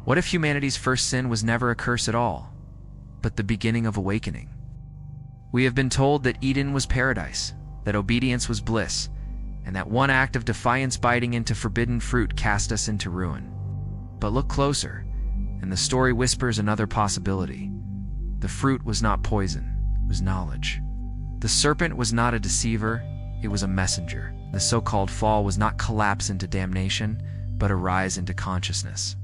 What if humanity's first sin was never a curse at all, but the beginning of awakening? We have been told that Eden was paradise, that obedience was bliss, and that one act of defiance biting into forbidden fruit cast us into ruin. But look closer, and the story whispers another possibility. The fruit was not poison, it was knowledge. The serpent was not a deceiver, it was a messenger. The so-called fall was not collapse into damnation, but a rise into consciousness.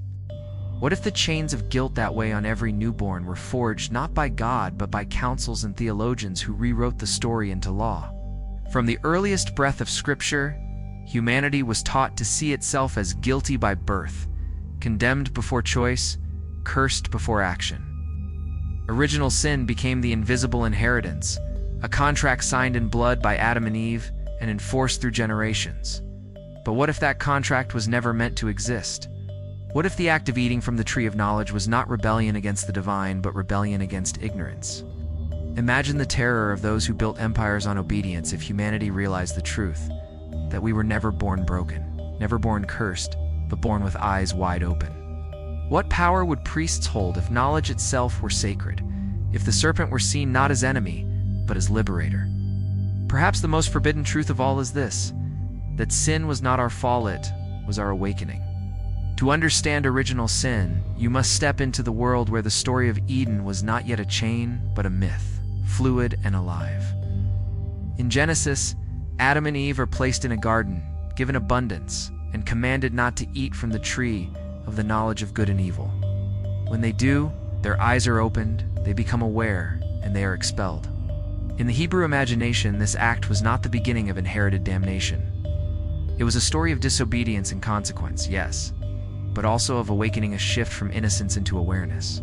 What if the chains of guilt that weigh on every newborn were forged not by God but by councils and theologians who rewrote the story into law? From the earliest breath of Scripture, humanity was taught to see itself as guilty by birth, condemned before choice, cursed before action. Original sin became the invisible inheritance, a contract signed in blood by Adam and Eve and enforced through generations. But what if that contract was never meant to exist? What if the act of eating from the tree of knowledge was not rebellion against the divine, but rebellion against ignorance? Imagine the terror of those who built empires on obedience if humanity realized the truth, that we were never born broken, never born cursed, but born with eyes wide open. What power would priests hold if knowledge itself were sacred, if the serpent were seen not as enemy, but as liberator? Perhaps the most forbidden truth of all is this, that sin was not our fall, it was our awakening. To understand original sin, you must step into the world where the story of Eden was not yet a chain, but a myth, fluid and alive. In Genesis, Adam and Eve are placed in a garden, given abundance, and commanded not to eat from the tree of the knowledge of good and evil. When they do, their eyes are opened, they become aware, and they are expelled. In the Hebrew imagination, this act was not the beginning of inherited damnation. It was a story of disobedience and consequence, yes, but also of awakening a shift from innocence into awareness.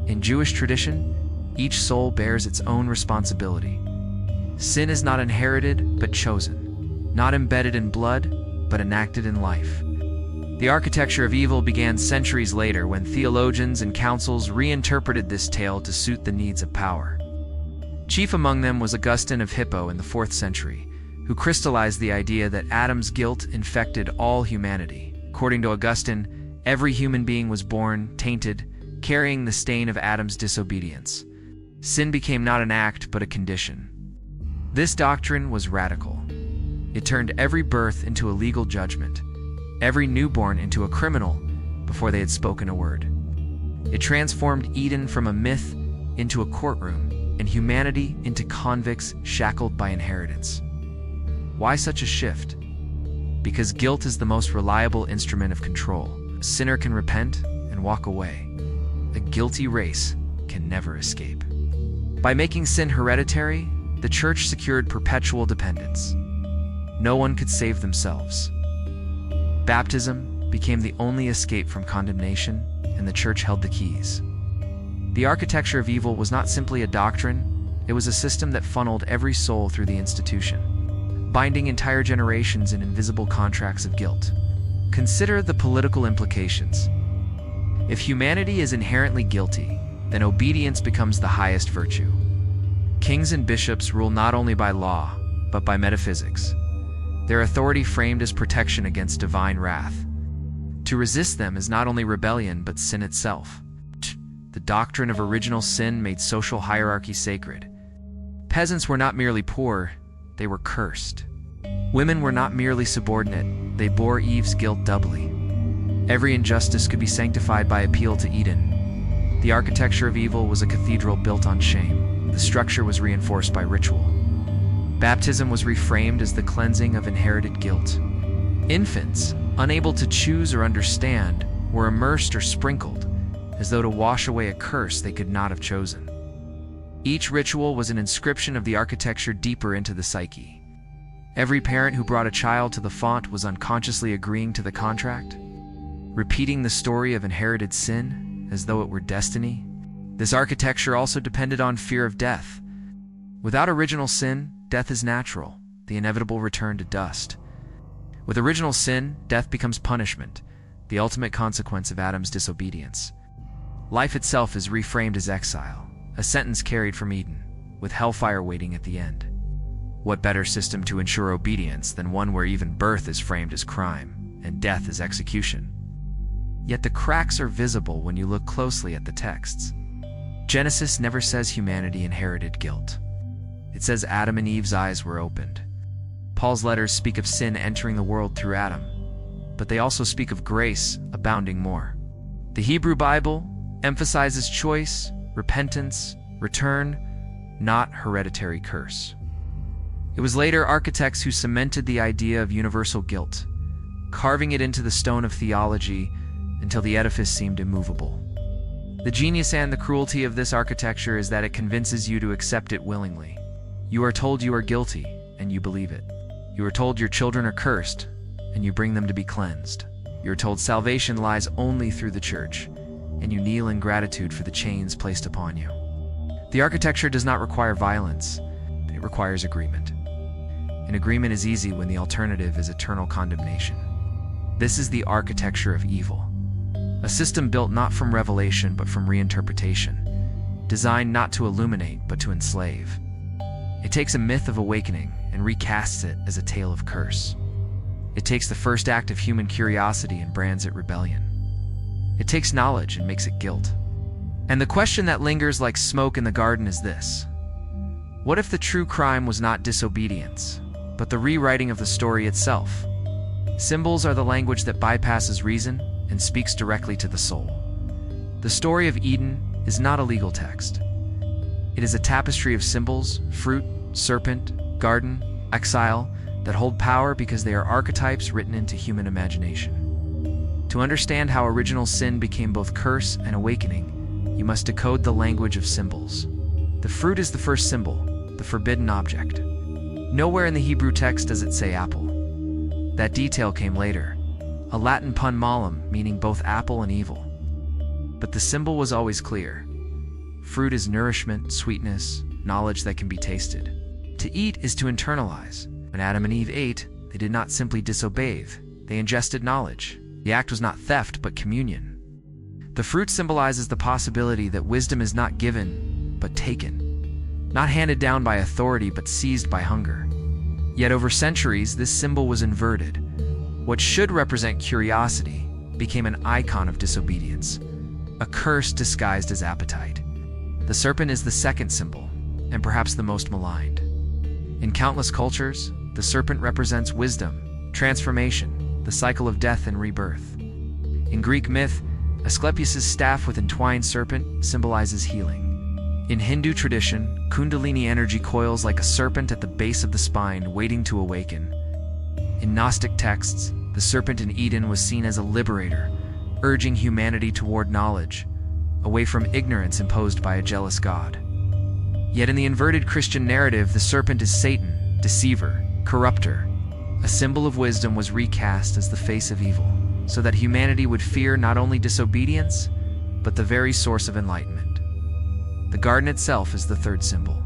In Jewish tradition, each soul bears its own responsibility. Sin is not inherited, but chosen, not embedded in blood, but enacted in life. The architecture of evil began centuries later when theologians and councils reinterpreted this tale to suit the needs of power. Chief among them was Augustine of Hippo in the 4th century, who crystallized the idea that Adam's guilt infected all humanity. According to Augustine, every human being was born tainted, carrying the stain of Adam's disobedience. Sin became not an act, but a condition. This doctrine was radical. It turned every birth into a legal judgment, every newborn into a criminal before they had spoken a word. It transformed Eden from a myth into a courtroom, and humanity into convicts shackled by inheritance. Why such a shift? Because guilt is the most reliable instrument of control. A sinner can repent and walk away. A guilty race can never escape. By making sin hereditary, the church secured perpetual dependence. No one could save themselves. Baptism became the only escape from condemnation, and the church held the keys. The architecture of evil was not simply a doctrine, it was a system that funneled every soul through the institution, binding entire generations in invisible contracts of guilt. Consider the political implications. If humanity is inherently guilty, then obedience becomes the highest virtue. Kings and bishops rule not only by law, but by metaphysics. Their authority framed as protection against divine wrath. To resist them is not only rebellion, but sin itself. The doctrine of original sin made social hierarchy sacred. Peasants were not merely poor, they were cursed. Women were not merely subordinate, they bore Eve's guilt doubly. Every injustice could be sanctified by appeal to Eden. The architecture of evil was a cathedral built on shame. The structure was reinforced by ritual. Baptism was reframed as the cleansing of inherited guilt. Infants, unable to choose or understand, were immersed or sprinkled, as though to wash away a curse they could not have chosen. Each ritual was an inscription of the architecture deeper into the psyche. Every parent who brought a child to the font was unconsciously agreeing to the contract, repeating the story of inherited sin as though it were destiny. This architecture also depended on fear of death. Without original sin, death is natural, the inevitable return to dust. With original sin, death becomes punishment, the ultimate consequence of Adam's disobedience. Life itself is reframed as exile, a sentence carried from Eden, with hellfire waiting at the end. What better system to ensure obedience than one where even birth is framed as crime, and death as execution? Yet the cracks are visible when you look closely at the texts. Genesis never says humanity inherited guilt. It says Adam and Eve's eyes were opened. Paul's letters speak of sin entering the world through Adam, but they also speak of grace abounding more. The Hebrew Bible emphasizes choice, repentance, return, not hereditary curse. It was later architects who cemented the idea of universal guilt, carving it into the stone of theology until the edifice seemed immovable. The genius and the cruelty of this architecture is that it convinces you to accept it willingly. You are told you are guilty, and you believe it. You are told your children are cursed, and you bring them to be cleansed. You are told salvation lies only through the church, and you kneel in gratitude for the chains placed upon you. The architecture does not require violence, it requires agreement. An agreement is easy when the alternative is eternal condemnation. This is the architecture of evil. A system built not from revelation but from reinterpretation, designed not to illuminate but to enslave. It takes a myth of awakening and recasts it as a tale of curse. It takes the first act of human curiosity and brands it rebellion. It takes knowledge and makes it guilt. And the question that lingers like smoke in the garden is this: what if the true crime was not disobedience, but the rewriting of the story itself? Symbols are the language that bypasses reason and speaks directly to the soul. The story of Eden is not a legal text. It is a tapestry of symbols, fruit, serpent, garden, exile, that hold power because they are archetypes written into human imagination. To understand how original sin became both curse and awakening, you must decode the language of symbols. The fruit is the first symbol, the forbidden object. Nowhere in the Hebrew text does it say apple. That detail came later, a Latin pun malum meaning both apple and evil. But the symbol was always clear. Fruit is nourishment, sweetness, knowledge that can be tasted. To eat is to internalize. When Adam and Eve ate, they did not simply disobey, they ingested knowledge. The act was not theft, but communion. The fruit symbolizes the possibility that wisdom is not given, but taken. Not handed down by authority, but seized by hunger. Yet over centuries, this symbol was inverted. What should represent curiosity became an icon of disobedience, a curse disguised as appetite. The serpent is the second symbol, and perhaps the most maligned. In countless cultures, the serpent represents wisdom, transformation, the cycle of death and rebirth. In Greek myth, Asclepius' staff with entwined serpent symbolizes healing. In Hindu tradition, Kundalini energy coils like a serpent at the base of the spine, waiting to awaken. In Gnostic texts, the serpent in Eden was seen as a liberator, urging humanity toward knowledge, away from ignorance imposed by a jealous God. Yet in the inverted Christian narrative, the serpent is Satan, deceiver, corrupter. A symbol of wisdom was recast as the face of evil, so that humanity would fear not only disobedience, but the very source of enlightenment. The garden itself is the third symbol.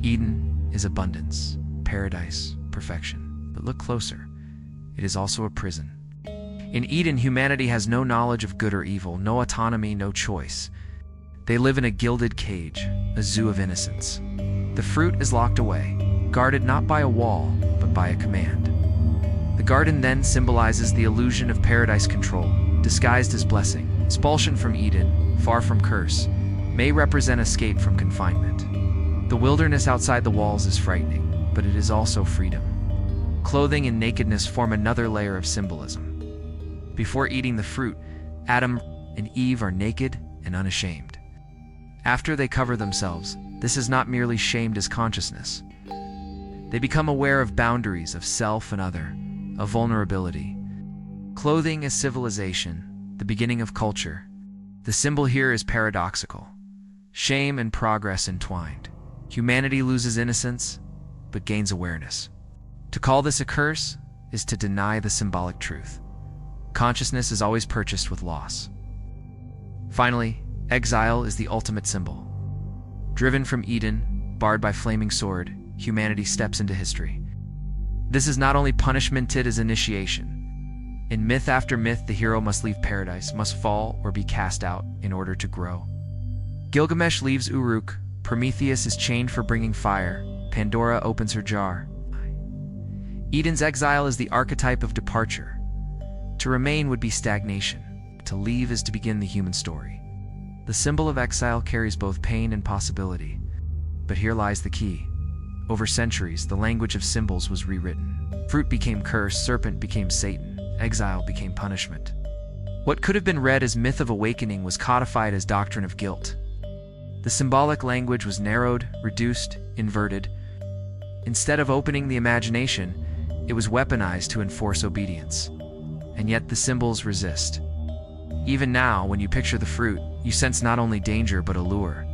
Eden is abundance, paradise, perfection. But look closer. It is also a prison. In Eden, humanity has no knowledge of good or evil, no autonomy, no choice. They live in a gilded cage, a zoo of innocence. The fruit is locked away, guarded not by a wall, but by a command. The garden then symbolizes the illusion of paradise control, disguised as blessing. Expulsion from Eden, far from curse, may represent escape from confinement. The wilderness outside the walls is frightening, but it is also freedom. Clothing and nakedness form another layer of symbolism. Before eating the fruit, Adam and Eve are naked and unashamed. After they cover themselves, this is not merely shamed as consciousness. They become aware of boundaries of self and other, of vulnerability. Clothing is civilization, the beginning of culture. The symbol here is paradoxical. Shame and progress entwined. Humanity loses innocence, but gains awareness. To call this a curse is to deny the symbolic truth. Consciousness is always purchased with loss. Finally, exile is the ultimate symbol. Driven from Eden, barred by flaming sword, humanity steps into history. This is not only punishment, it is initiation. In myth after myth, the hero must leave paradise, must fall or be cast out in order to grow. Gilgamesh leaves Uruk, Prometheus is chained for bringing fire, Pandora opens her jar. Eden's exile is the archetype of departure. To remain would be stagnation. To leave is to begin the human story. The symbol of exile carries both pain and possibility. But here lies the key. Over centuries, the language of symbols was rewritten. Fruit became curse, serpent became Satan, exile became punishment. What could have been read as myth of awakening was codified as doctrine of guilt. The symbolic language was narrowed, reduced, inverted. Instead of opening the imagination, it was weaponized to enforce obedience. And yet the symbols resist. Even now, when you picture the fruit, you sense not only danger but allure.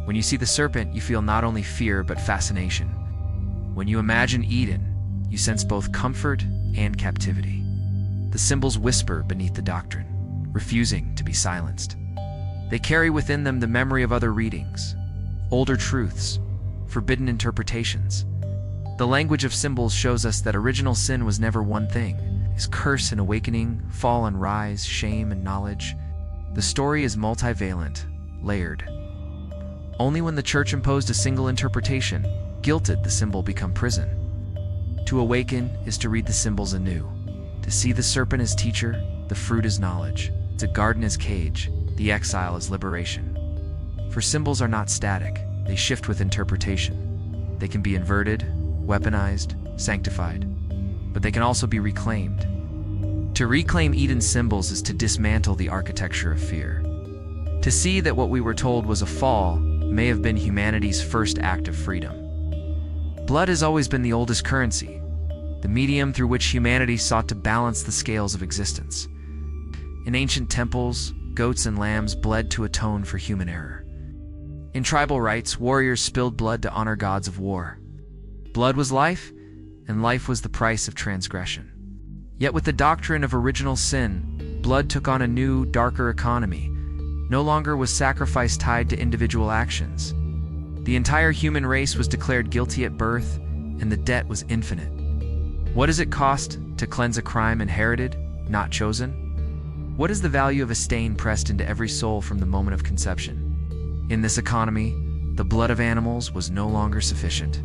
When you see the serpent, you feel not only fear but fascination. When you imagine Eden, you sense both comfort and captivity. The symbols whisper beneath the doctrine, refusing to be silenced. They carry within them the memory of other readings, older truths, forbidden interpretations. The language of symbols shows us that original sin was never one thing. Is curse and awakening, fall and rise, shame and knowledge. The story is multivalent, layered. Only when the church imposed a single interpretation, guilt did the symbol become prison. To awaken is to read the symbols anew. To see the serpent as teacher, the fruit as knowledge, the garden as cage, the exile as liberation. For symbols are not static, they shift with interpretation. They can be inverted, weaponized, sanctified, but they can also be reclaimed. To reclaim Eden's symbols is to dismantle the architecture of fear. To see that what we were told was a fall may have been humanity's first act of freedom. Blood has always been the oldest currency, the medium through which humanity sought to balance the scales of existence. In ancient temples, goats and lambs bled to atone for human error. In tribal rites, warriors spilled blood to honor gods of war. Blood was life, and life was the price of transgression. Yet with the doctrine of original sin, blood took on a new, darker economy. No longer was sacrifice tied to individual actions. The entire human race was declared guilty at birth, and the debt was infinite. What does it cost to cleanse a crime inherited, not chosen? What is the value of a stain pressed into every soul from the moment of conception? In this economy, the blood of animals was no longer sufficient.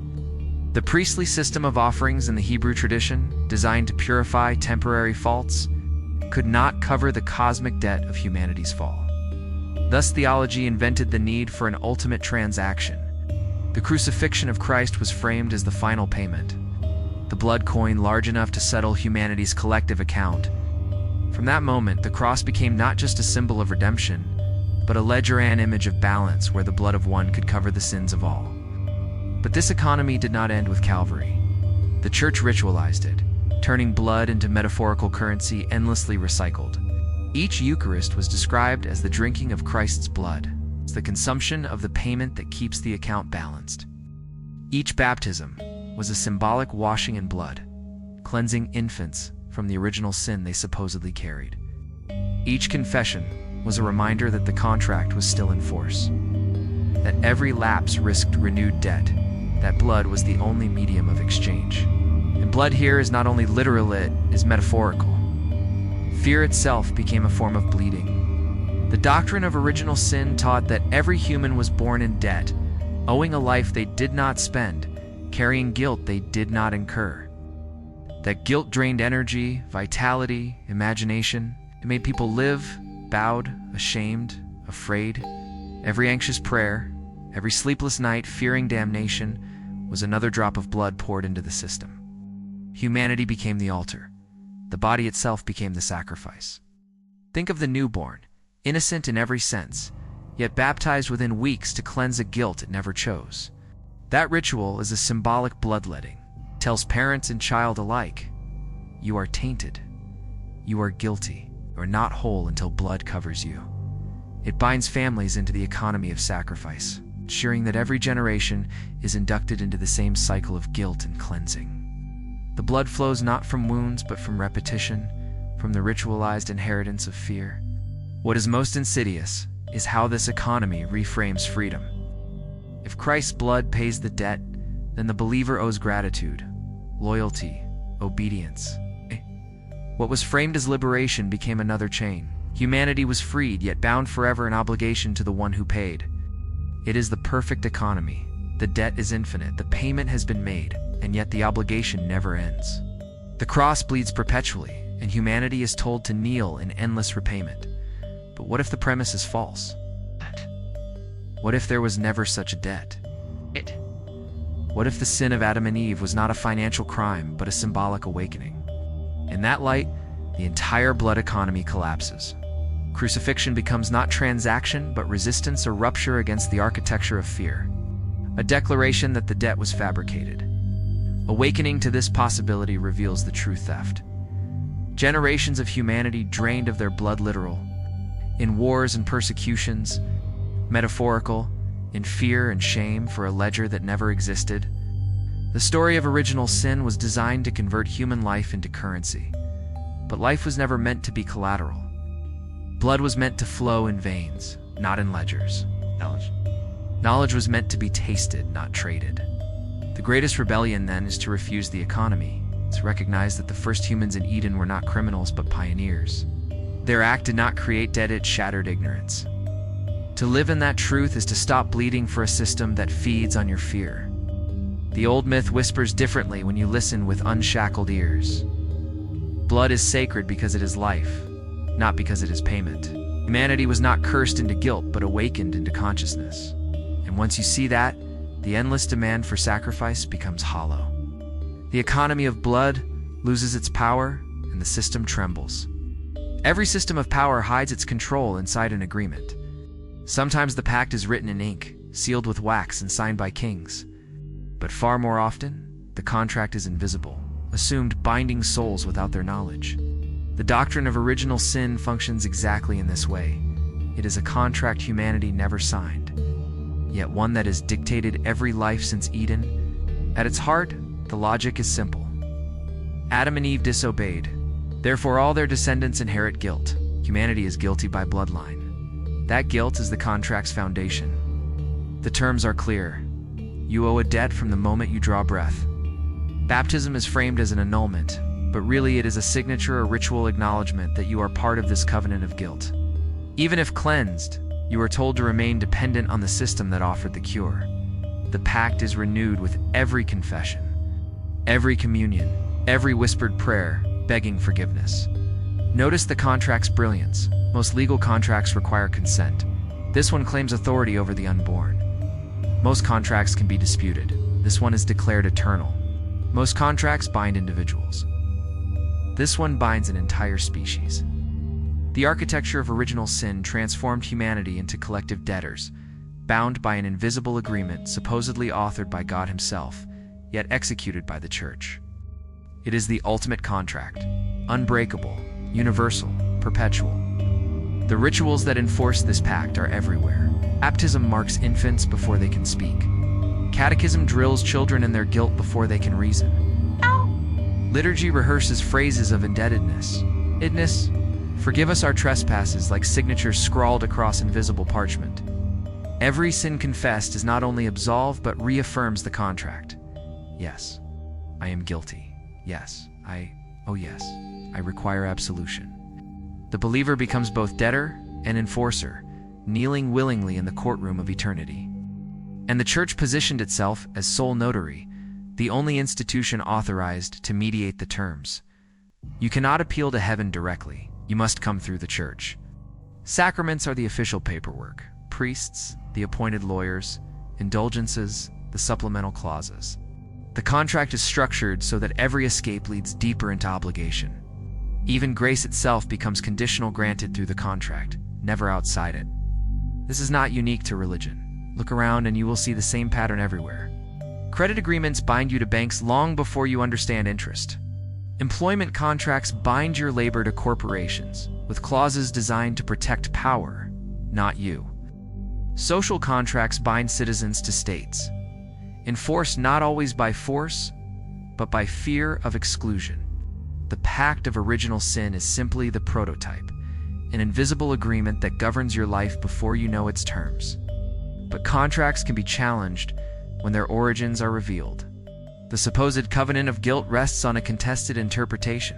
The priestly system of offerings in the Hebrew tradition, designed to purify temporary faults, could not cover the cosmic debt of humanity's fall. Thus, theology invented the need for an ultimate transaction. The crucifixion of Christ was framed as the final payment, the blood coin large enough to settle humanity's collective account. From that moment, the cross became not just a symbol of redemption, but a ledger and image of balance where the blood of one could cover the sins of all. But this economy did not end with Calvary. The church ritualized it, turning blood into metaphorical currency endlessly recycled. Each Eucharist was described as the drinking of Christ's blood, the consumption of the payment that keeps the account balanced. Each baptism was a symbolic washing in blood, cleansing infants from the original sin they supposedly carried. Each confession was a reminder that the contract was still in force, that every lapse risked renewed debt, that blood was the only medium of exchange. And blood here is not only literal, it is metaphorical. Fear itself became a form of bleeding. The doctrine of original sin taught that every human was born in debt, owing a life they did not spend, carrying guilt they did not incur. That guilt drained energy, vitality, imagination. It made people live, bowed, ashamed, afraid. Every anxious prayer, every sleepless night fearing damnation, was another drop of blood poured into the system. Humanity became the altar. The body itself became the sacrifice. Think of the newborn, innocent in every sense, yet baptized within weeks to cleanse a guilt it never chose. That ritual is a symbolic bloodletting. It tells parents and child alike, you are tainted. You are guilty. You are not whole until blood covers you. It binds families into the economy of sacrifice, ensuring that every generation is inducted into the same cycle of guilt and cleansing. The blood flows not from wounds but from repetition, from the ritualized inheritance of fear. What is most insidious is how this economy reframes freedom. If Christ's blood pays the debt, then the believer owes gratitude, loyalty, obedience. What was framed as liberation became another chain. Humanity was freed, yet bound forever in obligation to the one who paid. It is the perfect economy. The debt is infinite, the payment has been made, and yet the obligation never ends. The cross bleeds perpetually, and humanity is told to kneel in endless repayment. But what if the premise is false? What if there was never such a debt? What if the sin of Adam and Eve was not a financial crime, but a symbolic awakening? In that light, the entire blood economy collapses. Crucifixion becomes not transaction, but resistance or rupture against the architecture of fear. A declaration that the debt was fabricated. Awakening to this possibility reveals the true theft. Generations of humanity drained of their blood, literal, in wars and persecutions, metaphorical, in fear and shame for a ledger that never existed. The story of original sin was designed to convert human life into currency. But life was never meant to be collateral. Blood was meant to flow in veins, not in ledgers. Knowledge was meant to be tasted, not traded. The greatest rebellion, then, is to refuse the economy, to recognize that the first humans in Eden were not criminals but pioneers. Their act did not create debt, it shattered ignorance. To live in that truth is to stop bleeding for a system that feeds on your fear. The old myth whispers differently when you listen with unshackled ears. Blood is sacred because it is life, not because it is payment. Humanity was not cursed into guilt, but awakened into consciousness. And once you see that, the endless demand for sacrifice becomes hollow. The economy of blood loses its power, and the system trembles. Every system of power hides its control inside an agreement. Sometimes the pact is written in ink, sealed with wax, and signed by kings. But far more often, the contract is invisible, assumed, binding souls without their knowledge. The doctrine of original sin functions exactly in this way. It is a contract humanity never signed, yet one that has dictated every life since Eden. At its heart, the logic is simple. Adam and Eve disobeyed. Therefore, all their descendants inherit guilt. Humanity is guilty by bloodline. That guilt is the contract's foundation. The terms are clear. You owe a debt from the moment you draw breath. Baptism is framed as an annulment, but really it is a signature or ritual acknowledgement that you are part of this covenant of guilt. Even if cleansed, you are told to remain dependent on the system that offered the cure. The pact is renewed with every confession, every communion, every whispered prayer, begging forgiveness. Notice the contract's brilliance. Most legal contracts require consent. This one claims authority over the unborn. Most contracts can be disputed. This one is declared eternal. Most contracts bind individuals. This one binds an entire species. The architecture of original sin transformed humanity into collective debtors, bound by an invisible agreement supposedly authored by God himself, yet executed by the church. It is the ultimate contract, unbreakable, universal, perpetual. The rituals that enforce this pact are everywhere. Baptism marks infants before they can speak. Catechism drills children in their guilt before they can reason. Liturgy rehearses phrases of indebtedness. Idness, forgive us our trespasses, like signatures scrawled across invisible parchment. Every sin confessed is not only absolved but reaffirms the contract. Yes, I am guilty. Yes, I require absolution. The believer becomes both debtor and enforcer, kneeling willingly in the courtroom of eternity. And the church positioned itself as sole notary, the only institution authorized to mediate the terms. You cannot appeal to heaven directly. You must come through the church. Sacraments are the official paperwork. Priests, the appointed lawyers. Indulgences, the supplemental clauses. The contract is structured so that every escape leads deeper into obligation. Even grace itself becomes conditional, granted through the contract, never outside it. This is not unique to religion. Look around and you will see the same pattern everywhere. Credit agreements bind you to banks long before you understand interest. Employment contracts bind your labor to corporations, with clauses designed to protect power, not you. Social contracts bind citizens to states, enforced not always by force, but by fear of exclusion. The pact of original sin is simply the prototype, an invisible agreement that governs your life before you know its terms. But contracts can be challenged when their origins are revealed. The supposed covenant of guilt rests on a contested interpretation.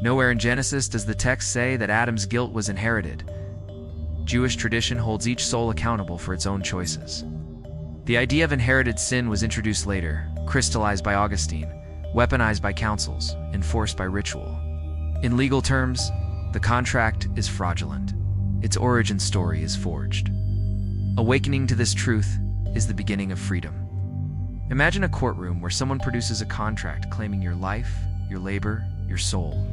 Nowhere in Genesis does the text say that Adam's guilt was inherited. Jewish tradition holds each soul accountable for its own choices. The idea of inherited sin was introduced later, crystallized by Augustine, weaponized by councils, enforced by ritual. In legal terms, the contract is fraudulent. Its origin story is forged. Awakening to this truth is the beginning of freedom. Imagine a courtroom where someone produces a contract claiming your life, your labor, your soul.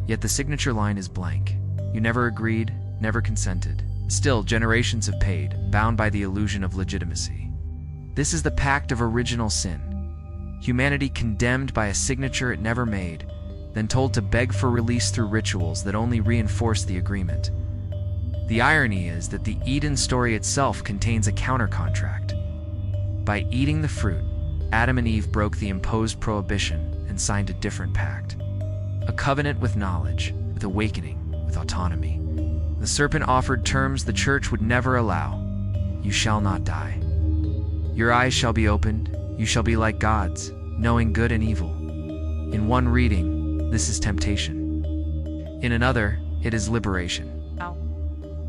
Yet the signature line is blank. You never agreed, never consented. Still, generations have paid, bound by the illusion of legitimacy. This is the pact of original sin. Humanity condemned by a signature it never made, then told to beg for release through rituals that only reinforce the agreement. The irony is that the Eden story itself contains a counter-contract. By eating the fruit, Adam and Eve broke the imposed prohibition and signed a different pact. A covenant with knowledge, with awakening, with autonomy. The serpent offered terms the church would never allow. You shall not die. Your eyes shall be opened, you shall be like gods, knowing good and evil. In one reading, this is temptation. In another, it is liberation.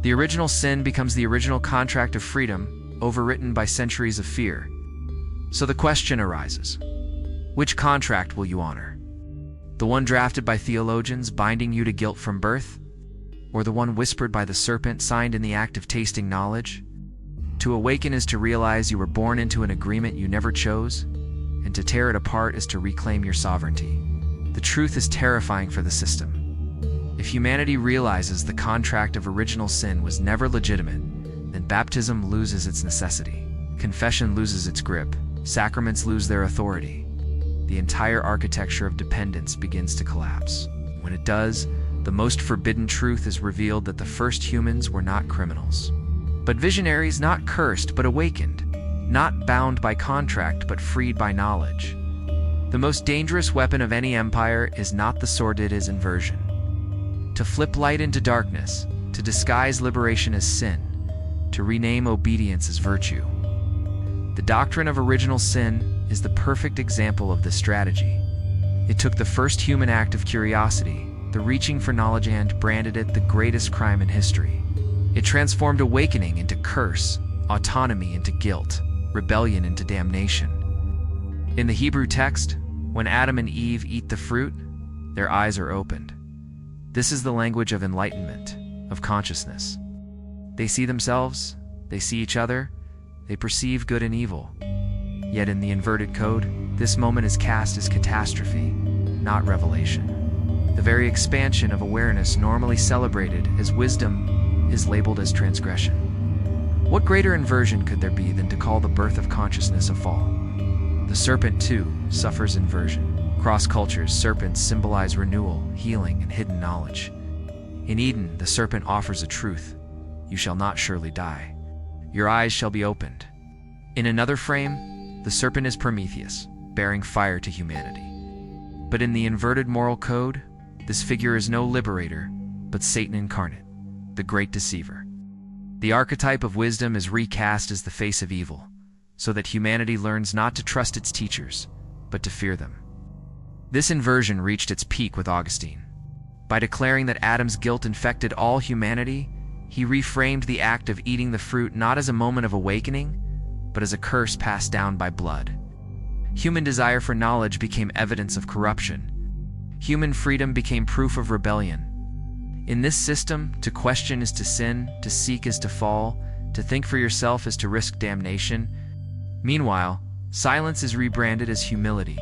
The original sin becomes the original contract of freedom, overwritten by centuries of fear. So the question arises, which contract will you honor? The one drafted by theologians binding you to guilt from birth? Or the one whispered by the serpent signed in the act of tasting knowledge? To awaken is to realize you were born into an agreement you never chose, and to tear it apart is to reclaim your sovereignty. The truth is terrifying for the system. If humanity realizes the contract of original sin was never legitimate, then baptism loses its necessity, confession loses its grip, sacraments lose their authority. The entire architecture of dependence begins to collapse. When it does, the most forbidden truth is revealed that the first humans were not criminals, but visionaries not cursed but awakened, not bound by contract but freed by knowledge. The most dangerous weapon of any empire is not the sword, it is inversion. To flip light into darkness, to disguise liberation as sin, to rename obedience as virtue. The doctrine of original sin is the perfect example of this strategy. It took the first human act of curiosity, the reaching for knowledge, and branded it the greatest crime in history. It transformed awakening into curse, autonomy into guilt, rebellion into damnation. In the Hebrew text, when Adam and Eve eat the fruit, their eyes are opened. This is the language of enlightenment, of consciousness. They see themselves, they see each other, they perceive good and evil. Yet in the inverted code, this moment is cast as catastrophe, not revelation. The very expansion of awareness normally celebrated as wisdom is labeled as transgression. What greater inversion could there be than to call the birth of consciousness a fall? The serpent, too, suffers inversion. Across cultures, serpents symbolize renewal, healing, and hidden knowledge. In Eden, the serpent offers a truth. You shall not surely die. Your eyes shall be opened. In another frame, the serpent is Prometheus, bearing fire to humanity. But in the inverted moral code, this figure is no liberator, but Satan incarnate, the great deceiver. The archetype of wisdom is recast as the face of evil, so that humanity learns not to trust its teachers, but to fear them. This inversion reached its peak with Augustine. By declaring that Adam's guilt infected all humanity, he reframed the act of eating the fruit not as a moment of awakening, but as a curse passed down by blood. Human desire for knowledge became evidence of corruption. Human freedom became proof of rebellion. In this system, to question is to sin, to seek is to fall, to think for yourself is to risk damnation. Meanwhile, silence is rebranded as humility,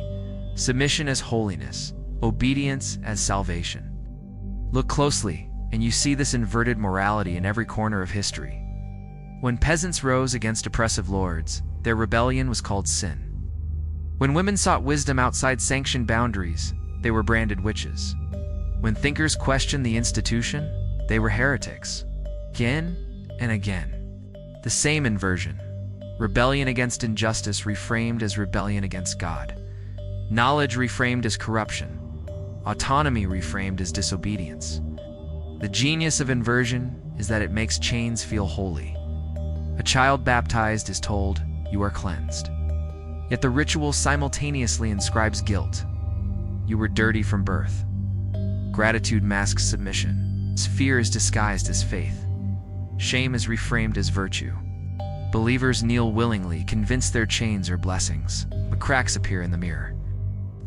submission as holiness, obedience as salvation. Look closely, and you see this inverted morality in every corner of history. When peasants rose against oppressive lords, their rebellion was called sin. When women sought wisdom outside sanctioned boundaries, they were branded witches. When thinkers questioned the institution, they were heretics. Again and again. The same inversion. Rebellion against injustice reframed as rebellion against God. Knowledge reframed as corruption. Autonomy reframed as disobedience. The genius of inversion is that it makes chains feel holy. A child baptized is told, "You are cleansed." Yet the ritual simultaneously inscribes guilt. You were dirty from birth. Gratitude masks submission. Fear is disguised as faith. Shame is reframed as virtue. Believers kneel willingly, convinced their chains are blessings, but cracks appear in the mirror.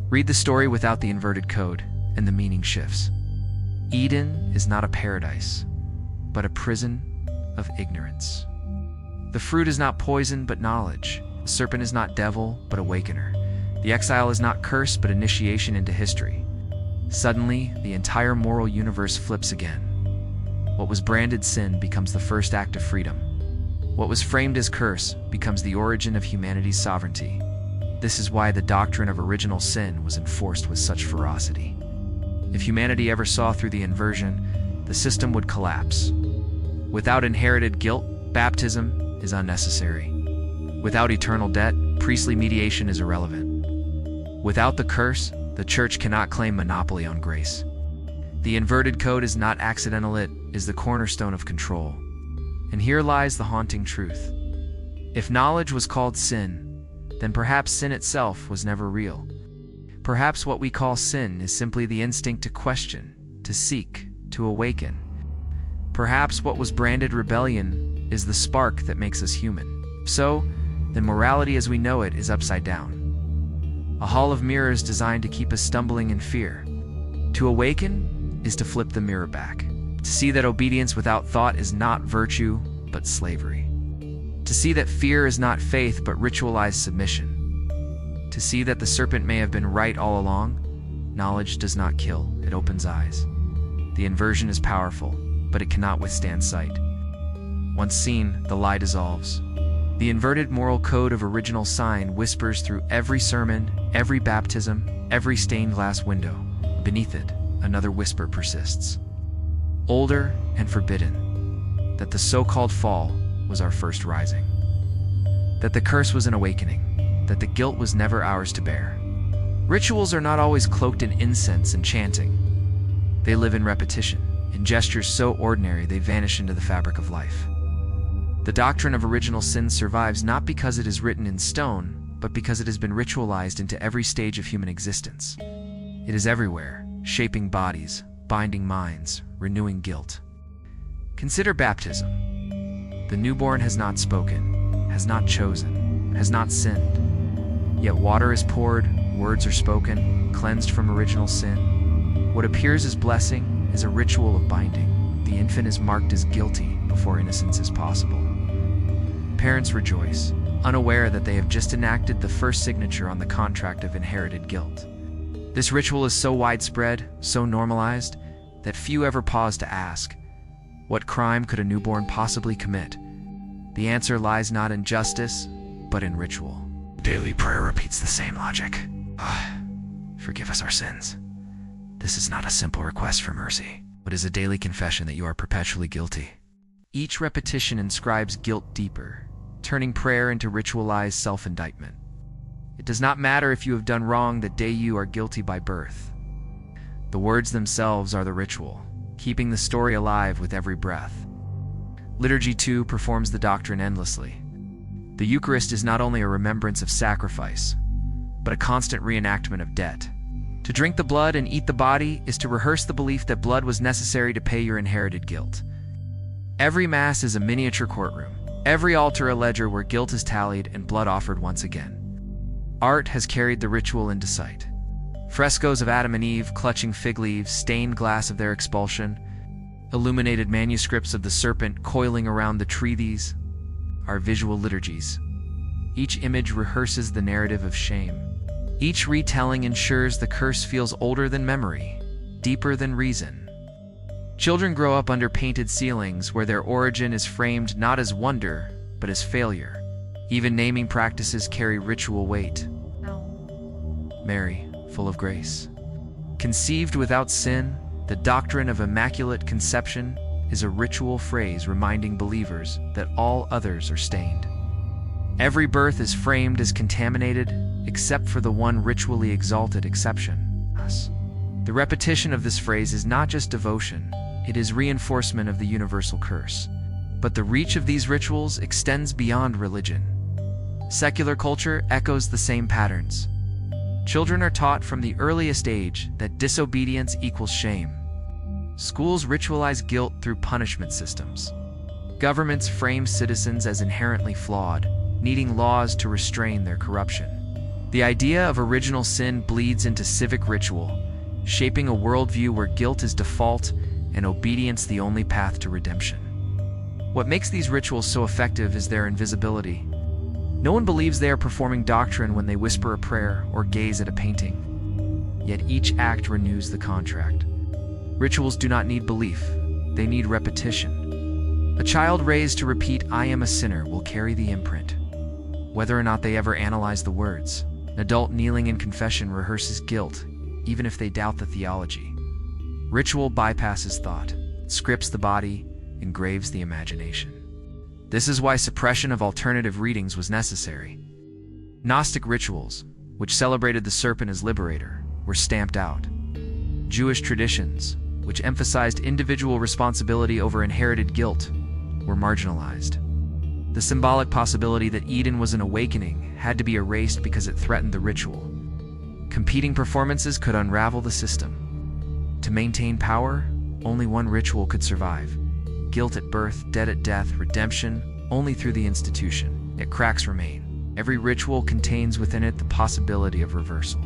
Read the story without the inverted code, and the meaning shifts. Eden is not a paradise, but a prison of ignorance. The fruit is not poison, but knowledge. The serpent is not devil, but awakener. The exile is not curse, but initiation into history. Suddenly, the entire moral universe flips again. What was branded sin becomes the first act of freedom. What was framed as curse becomes the origin of humanity's sovereignty. This is why the doctrine of original sin was enforced with such ferocity. If humanity ever saw through the inversion, the system would collapse. Without inherited guilt, baptism is unnecessary. Without eternal debt, priestly mediation is irrelevant. Without the curse, the church cannot claim monopoly on grace. The inverted code is not accidental, it is the cornerstone of control. And here lies the haunting truth. If knowledge was called sin, then perhaps sin itself was never real. Perhaps what we call sin is simply the instinct to question, to seek, to awaken. Perhaps what was branded rebellion is the spark that makes us human. So, then morality as we know it is upside down. A hall of mirrors designed to keep us stumbling in fear. To awaken is to flip the mirror back. To see that obedience without thought is not virtue, but slavery. To see that fear is not faith, but ritualized submission. To see that the serpent may have been right all along. Knowledge does not kill, it opens eyes. The inversion is powerful, but it cannot withstand sight. Once seen, the lie dissolves. The inverted moral code of original sign whispers through every sermon, every baptism, every stained glass window. Beneath it, another whisper persists. Older and forbidden, that the so-called fall was our first rising. That the curse was an awakening, that the guilt was never ours to bear. Rituals are not always cloaked in incense and chanting. They live in repetition, in gestures so ordinary they vanish into the fabric of life. The doctrine of original sin survives not because it is written in stone, but because it has been ritualized into every stage of human existence. It is everywhere, shaping bodies, binding minds, renewing guilt. Consider baptism. The newborn has not spoken, has not chosen, has not sinned. Yet water is poured, words are spoken, cleansed from original sin. What appears as blessing is a ritual of binding. The infant is marked as guilty before innocence is possible. Parents rejoice, unaware that they have just enacted the first signature on the contract of inherited guilt. This ritual is so widespread, so normalized, that few ever pause to ask, what crime could a newborn possibly commit? The answer lies not in justice, but in ritual. Daily prayer repeats the same logic. Forgive us our sins. This is not a simple request for mercy, but is a daily confession that you are perpetually guilty. Each repetition inscribes guilt deeper, turning prayer into ritualized self-indictment. It does not matter if you have done wrong the day you are guilty by birth. The words themselves are the ritual, keeping the story alive with every breath. Liturgy, too, performs the doctrine endlessly. The Eucharist is not only a remembrance of sacrifice, but a constant reenactment of debt. To drink the blood and eat the body is to rehearse the belief that blood was necessary to pay your inherited guilt. Every Mass is a miniature courtroom. Every altar a ledger where guilt is tallied and blood offered once again. Art has carried the ritual into sight. Frescoes of Adam and Eve clutching fig leaves, stained glass of their expulsion, illuminated manuscripts of the serpent coiling around the tree, these are visual liturgies. Each image rehearses the narrative of shame. Each retelling ensures the curse feels older than memory, deeper than reason. Children grow up under painted ceilings where their origin is framed not as wonder, but as failure. Even naming practices carry ritual weight. Mary, full of grace. Conceived without sin, the doctrine of Immaculate Conception is a ritual phrase reminding believers that all others are stained. Every birth is framed as contaminated, except for the one ritually exalted exception, us. The repetition of this phrase is not just devotion, it is reinforcement of the universal curse. But the reach of these rituals extends beyond religion. Secular culture echoes the same patterns. Children are taught from the earliest age that disobedience equals shame. Schools ritualize guilt through punishment systems. Governments frame citizens as inherently flawed, needing laws to restrain their corruption. The idea of original sin bleeds into civic ritual, shaping a worldview where guilt is default and obedience the only path to redemption. What makes these rituals so effective is their invisibility. No one believes they are performing doctrine when they whisper a prayer or gaze at a painting. Yet each act renews the contract. Rituals do not need belief, they need repetition. A child raised to repeat, "I am a sinner," will carry the imprint, whether or not they ever analyze the words. An adult kneeling in confession rehearses guilt, even if they doubt the theology. Ritual bypasses thought, scripts the body, engraves the imagination. This is why suppression of alternative readings was necessary. Gnostic rituals, which celebrated the serpent as liberator, were stamped out. Jewish traditions, which emphasized individual responsibility over inherited guilt, were marginalized. The symbolic possibility that Eden was an awakening had to be erased because it threatened the ritual. Competing performances could unravel the system. To maintain power, only one ritual could survive. Guilt at birth, debt at death, redemption, only through the institution. Yet cracks remain. Every ritual contains within it the possibility of reversal.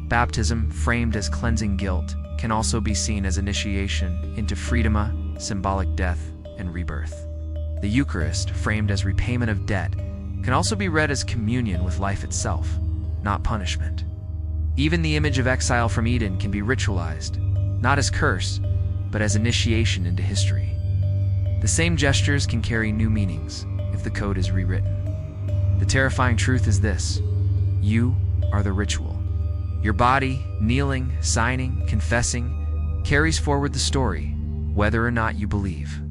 Baptism, framed as cleansing guilt, can also be seen as initiation into freedom, symbolic death, and rebirth. The Eucharist, framed as repayment of debt, can also be read as communion with life itself, not punishment. Even the image of exile from Eden can be ritualized, not as curse, but as initiation into history. The same gestures can carry new meanings if the code is rewritten. The terrifying truth is this: you are the ritual. Your body, kneeling, signing, confessing, carries forward the story, whether or not you believe.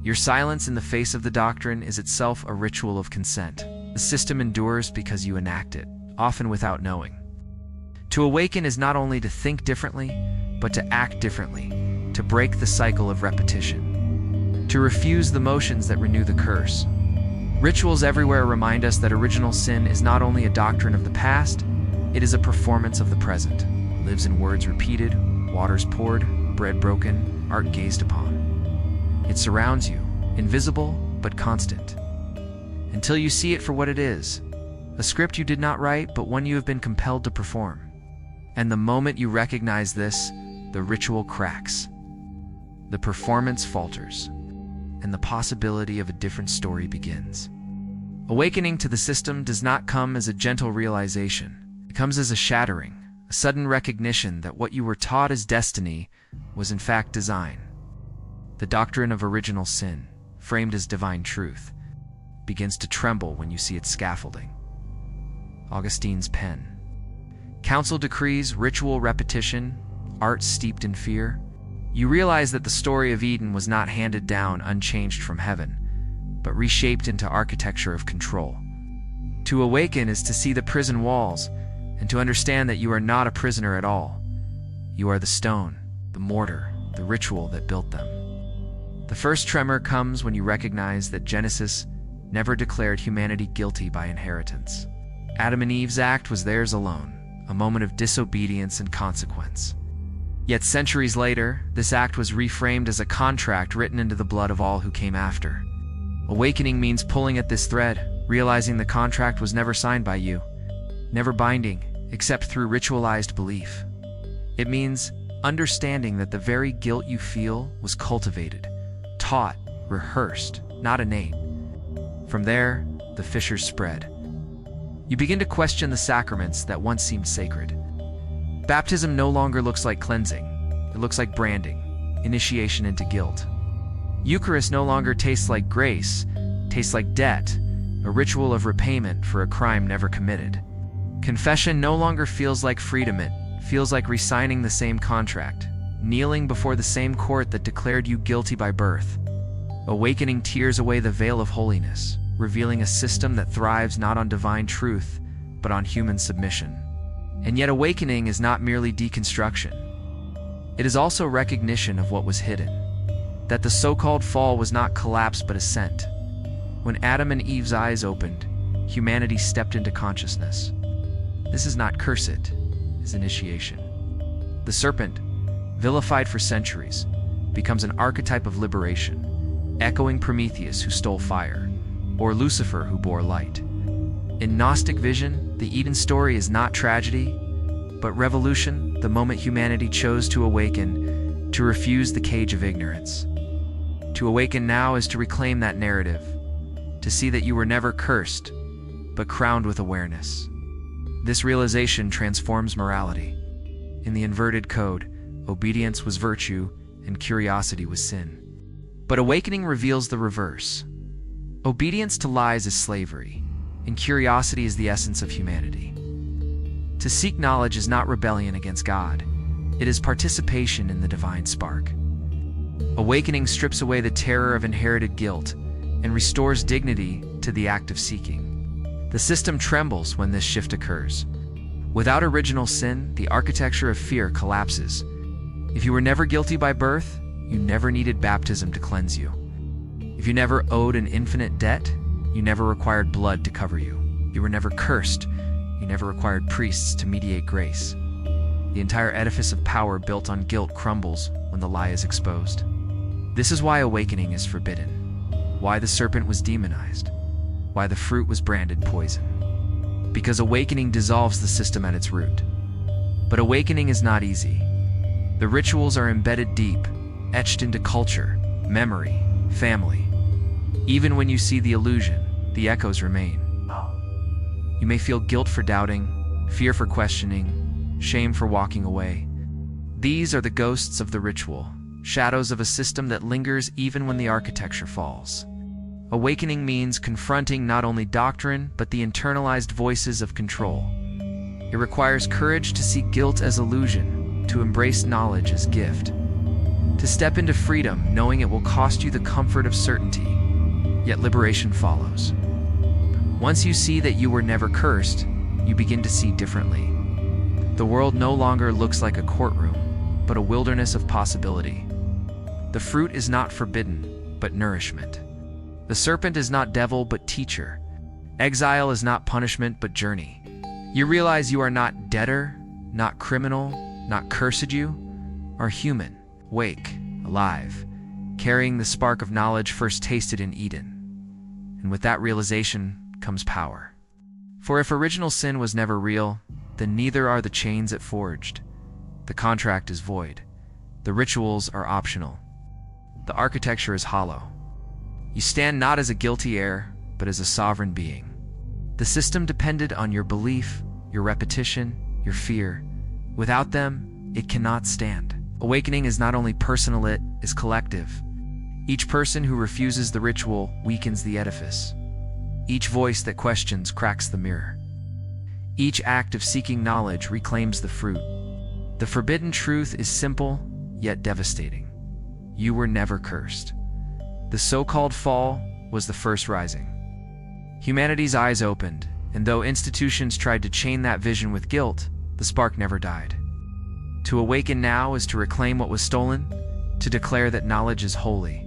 Your silence in the face of the doctrine is itself a ritual of consent. The system endures because you enact it, often without knowing. To awaken is not only to think differently, but to act differently, to break the cycle of repetition, to refuse the motions that renew the curse. Rituals everywhere remind us that original sin is not only a doctrine of the past, it is a performance of the present. It lives in words repeated, waters poured, bread broken, art gazed upon. It surrounds you, invisible but constant, until you see it for what it is, a script you did not write, but one you have been compelled to perform. And the moment you recognize this, the ritual cracks. The performance falters, and the possibility of a different story begins. Awakening to the system does not come as a gentle realization. It comes as a shattering, a sudden recognition that what you were taught as destiny was in fact design. The doctrine of original sin, framed as divine truth, begins to tremble when you see its scaffolding. Augustine's pen. Council decrees, ritual repetition, art steeped in fear. You realize that the story of Eden was not handed down unchanged from heaven, but reshaped into architecture of control. To awaken is to see the prison walls, and to understand that you are not a prisoner at all. You are the stone, the mortar, the ritual that built them. The first tremor comes when you recognize that Genesis never declared humanity guilty by inheritance. Adam and Eve's act was theirs alone, a moment of disobedience and consequence. Yet centuries later, this act was reframed as a contract written into the blood of all who came after. Awakening means pulling at this thread, realizing the contract was never signed by you, never binding, except through ritualized belief. It means understanding that the very guilt you feel was cultivated, taught, rehearsed, not innate. From there, the fissures spread. You begin to question the sacraments that once seemed sacred. Baptism no longer looks like cleansing. It looks like branding, initiation into guilt. Eucharist no longer tastes like grace, tastes like debt, a ritual of repayment for a crime never committed. Confession no longer feels like freedom, it feels like re-signing the same contract, kneeling before the same court that declared you guilty by birth. Awakening tears away the veil of holiness, revealing a system that thrives not on divine truth, but on human submission. And yet awakening is not merely deconstruction. It is also recognition of what was hidden, that the so-called fall was not collapse but ascent. When Adam and Eve's eyes opened, humanity stepped into consciousness. This is not curse, it is initiation. The serpent, vilified for centuries, becomes an archetype of liberation, echoing Prometheus who stole fire, or Lucifer who bore light. In Gnostic vision, the Eden story is not tragedy, but revolution, the moment humanity chose to awaken, to refuse the cage of ignorance. To awaken now is to reclaim that narrative, to see that you were never cursed, but crowned with awareness. This realization transforms morality. In the inverted code, obedience was virtue and curiosity was sin. But awakening reveals the reverse. Obedience to lies is slavery, and curiosity is the essence of humanity. To seek knowledge is not rebellion against God. It is participation in the divine spark. Awakening strips away the terror of inherited guilt and restores dignity to the act of seeking. The system trembles when this shift occurs. Without original sin, the architecture of fear collapses. If you were never guilty by birth, you never needed baptism to cleanse you. If you never owed an infinite debt, you never required blood to cover you. You were never cursed, you never required priests to mediate grace. The entire edifice of power built on guilt crumbles when the lie is exposed. This is why awakening is forbidden, why the serpent was demonized, why the fruit was branded poison. Because awakening dissolves the system at its root. But awakening is not easy. The rituals are embedded deep, etched into culture, memory, family. Even when you see the illusion, the echoes remain. You may feel guilt for doubting, fear for questioning, shame for walking away. These are the ghosts of the ritual, shadows of a system that lingers even when the architecture falls. Awakening means confronting not only doctrine, but the internalized voices of control. It requires courage to see guilt as illusion, to embrace knowledge as gift, to step into freedom knowing it will cost you the comfort of certainty, yet liberation follows. Once you see that you were never cursed, you begin to see differently. The world no longer looks like a courtroom, but a wilderness of possibility. The fruit is not forbidden, but nourishment. The serpent is not devil, but teacher. Exile is not punishment, but journey. You realize you are not debtor, not criminal, not cursed. You are human, wake, alive, carrying the spark of knowledge first tasted in Eden. And with that realization comes power. For if original sin was never real, then neither are the chains it forged. The contract is void. The rituals are optional. The architecture is hollow. You stand not as a guilty heir, but as a sovereign being. The system depended on your belief, your repetition, your fear. Without them, it cannot stand. Awakening is not only personal, it is collective. Each person who refuses the ritual weakens the edifice. Each voice that questions cracks the mirror. Each act of seeking knowledge reclaims the fruit. The forbidden truth is simple, yet devastating. You were never cursed. The so-called fall was the first rising. Humanity's eyes opened, and though institutions tried to chain that vision with guilt, the spark never died. To awaken now is to reclaim what was stolen, to declare that knowledge is holy,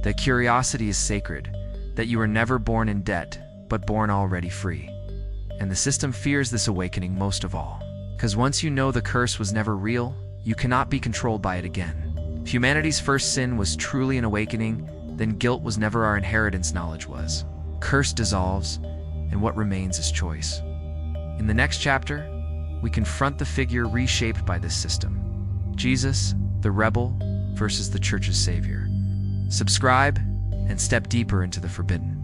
that curiosity is sacred, that you were never born in debt, but born already free. And the system fears this awakening most of all, because once you know the curse was never real, you cannot be controlled by it again. If humanity's first sin was truly an awakening, then guilt was never our inheritance, knowledge was. Curse dissolves, and what remains is choice. In the next chapter, we confront the figure reshaped by this system. Jesus, the rebel, versus the church's savior. Subscribe and step deeper into the forbidden.